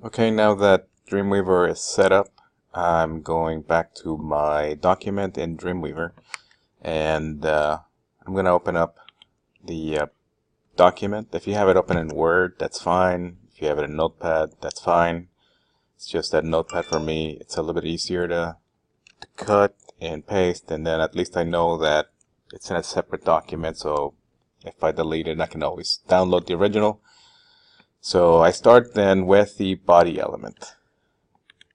Okay, now that Dreamweaver is set up, I'm going back to my document in Dreamweaver, and I'm going to open up the document. If you have it open in Word, that's fine. If you have it in Notepad, that's fine. It's just that Notepad for me, it's a little bit easier to cut and paste, and then at least I know that it's in a separate document, so if I delete it, I can always download the original. So I start then with the body element.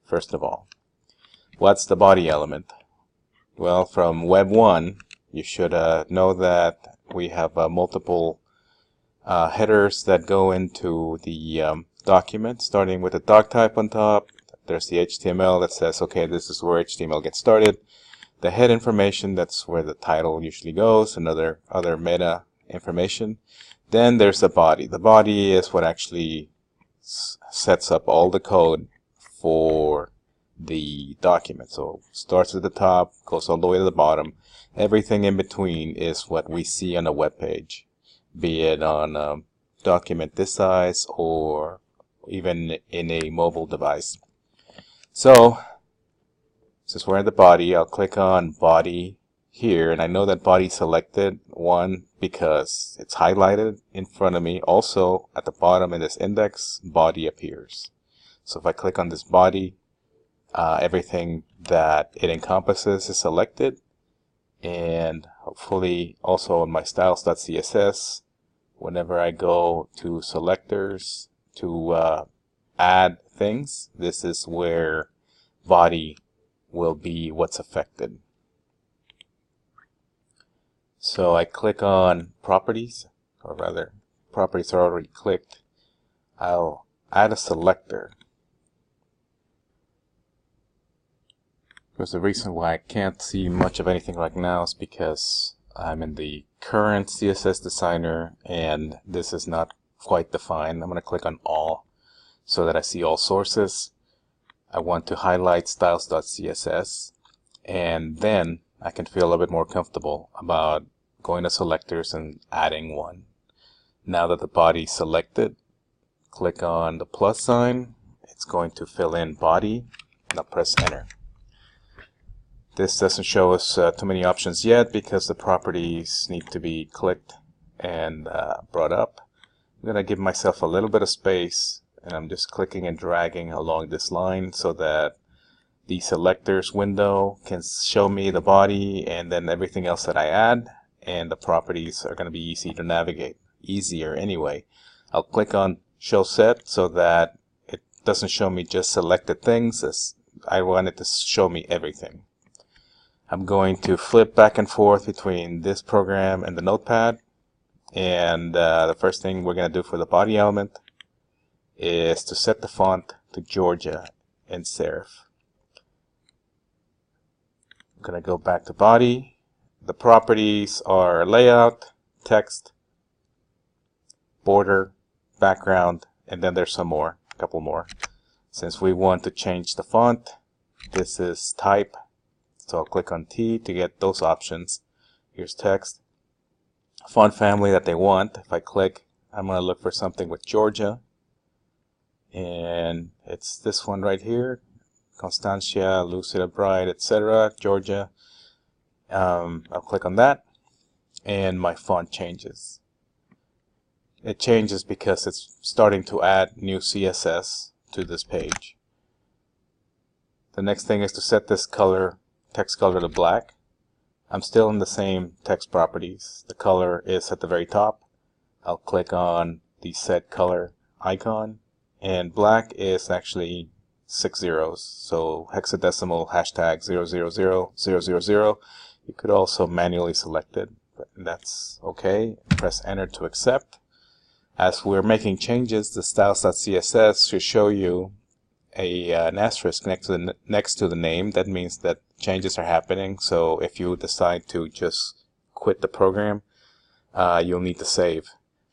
First of all, what's the body element? Well, from Web 1, you should know that we have multiple headers that go into the document, starting with the doc type on top. There's the HTML that says, okay, this is where HTML gets started. The head information, that's where the title usually goes, and other meta information. Then there's the body. The body is what actually sets up all the code for the document. So starts at the top, goes all the way to the bottom. Everything in between is what we see on a web page, be it on a document this size or even in a mobile device. So since we're in the body, I'll click on body here, and I know that body selected. One, because it's highlighted in front of me. Also at the bottom in this index, body appears. So if I click on this body, everything that it encompasses is selected, and hopefully also on my styles.css, whenever I go to selectors to add things, this is where body will be what's affected. So I click on properties, or rather properties are already clicked. I'll add a selector. Because the reason why I can't see much of anything right now is because I'm in the current CSS Designer and this is not quite defined. I'm going to click on all so that I see all sources. I want to highlight styles.css, and then I can feel a little bit more comfortable about going to selectors and adding one. Now that the body is selected, click on the plus sign. It's going to fill in body. Now press enter. This doesn't show us too many options yet because the properties need to be clicked and brought up. I'm going to give myself a little bit of space, and I'm just clicking and dragging along this line so that the selectors window can show me the body and then everything else that I add, and the properties are going to be easy to navigate. Easier anyway. I'll click on show set so that it doesn't show me just selected things, as I want it to show me everything. I'm going to flip back and forth between this program and the notepad, and the first thing we're going to do for the body element is to set the font to Georgia and serif. I'm going to go back to body. The properties are layout, text, border, background, and then there's some more, a couple more. Since we want to change the font, this is type, so I'll click on T to get those options. Here's text. Font family that they want. If I click, I'm going to look for something with Georgia, and it's this one right here, Constantia, Lucida Bride, etc. Georgia. I'll click on that, and my font changes. It changes because it's starting to add new CSS to this page. The next thing is to set this color, text color, to black. I'm still in the same text properties. The color is at the very top. I'll click on the set color icon, and black is actually 6 zeros, so hexadecimal hashtag 000,000. You could also manually select it, but that's okay. Press enter to accept. As we're making changes, the styles.css should show you an asterisk next to the name. That means that changes are happening. So if you decide to just quit the program, you'll need to save.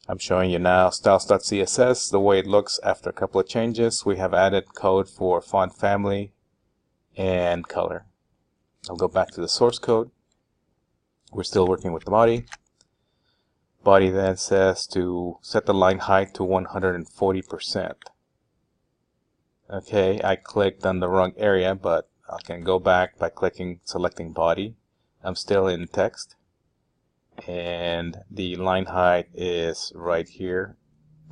I'm showing you now styles.css, the way it looks after a couple of changes. We have added code for font family and color. I'll go back to the source code. We're still working with the body. Body then says to set the line height to 140%. Okay, I clicked on the wrong area, but I can go back by selecting body. I'm still in text, and the line height is right here.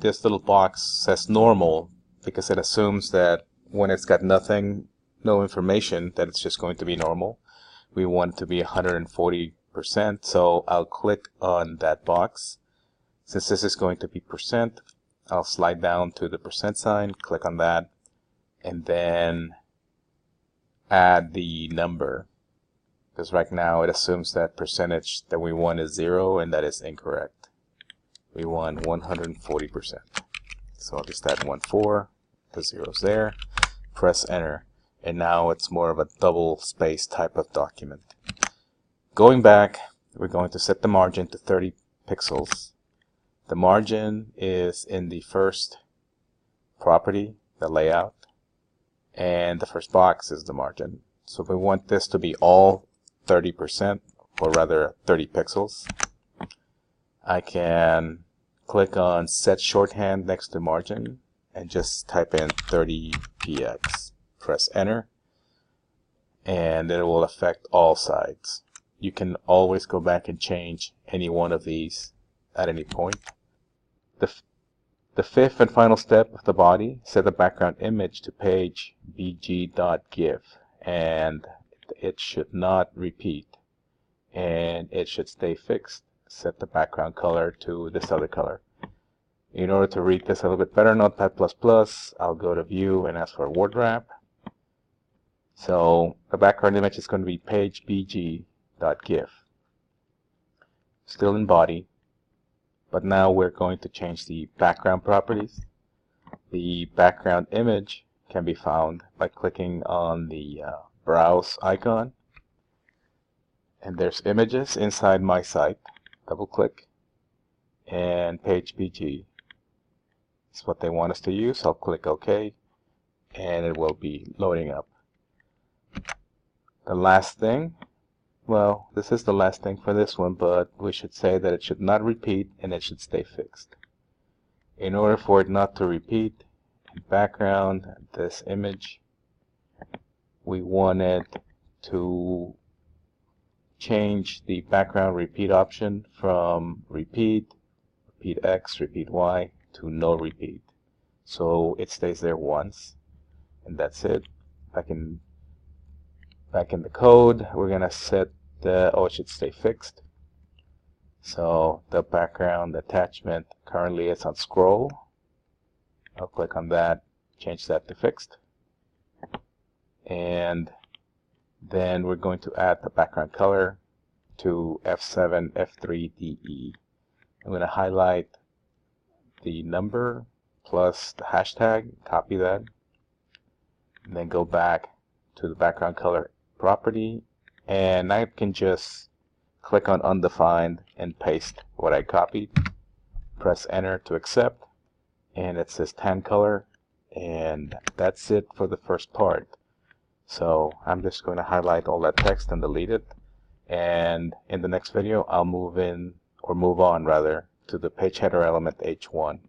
This little box says normal because it assumes that when it's got no information, that it's just going to be normal. We want it to be 140%, so I'll click on that box. Since this is going to be percent, I'll slide down to the percent sign, click on that, and then add the number, because right now it assumes that percentage that we want is 0, and that is incorrect. We want 140%. So I'll just add 14, the 0's there, press enter, and now it's more of a double space type of document. Going back, we're going to set the margin to 30 pixels. The margin is in the first property, the layout, and the first box is the margin. So we want this to be all 30%, or rather 30 pixels. I can click on set shorthand next to margin and just type in 30px. Press enter, and it will affect all sides. You can always go back and change any one of these at any point. The fifth and final step of the body, set the background image to page bg.gif, and it should not repeat, and it should stay fixed. Set the background color to this other color. In order to read this a little bit better, Notepad++, I'll go to view and ask for word wrap. So the background image is going to be page bg.gif. Still in body. But now we're going to change the background properties. The background image can be found by clicking on the browse icon. And there's images inside my site. Double click. And page BG is what they want us to use. I'll click OK. And it will be loading up. The last thing. Well, this is the last thing for this one, but we should say that it should not repeat and it should stay fixed. In order for it not to repeat, in background, this image, we wanted to change the background repeat option from repeat, repeat X, repeat Y, to no repeat. So it stays there once, and that's it. Back in the code, we're going to set it should stay fixed. So the background attachment currently is on scroll. I'll click on that, change that to fixed. And then we're going to add the background color to F7, F3, DE. I'm going to highlight the number plus the hashtag, copy that, and then go back to the background color property, and I can just click on undefined and paste what I copied. Press enter to accept, and it says tan color, and that's it for the first part. So I'm just going to highlight all that text and delete it, and in the next video I'll move on to the page header element H1.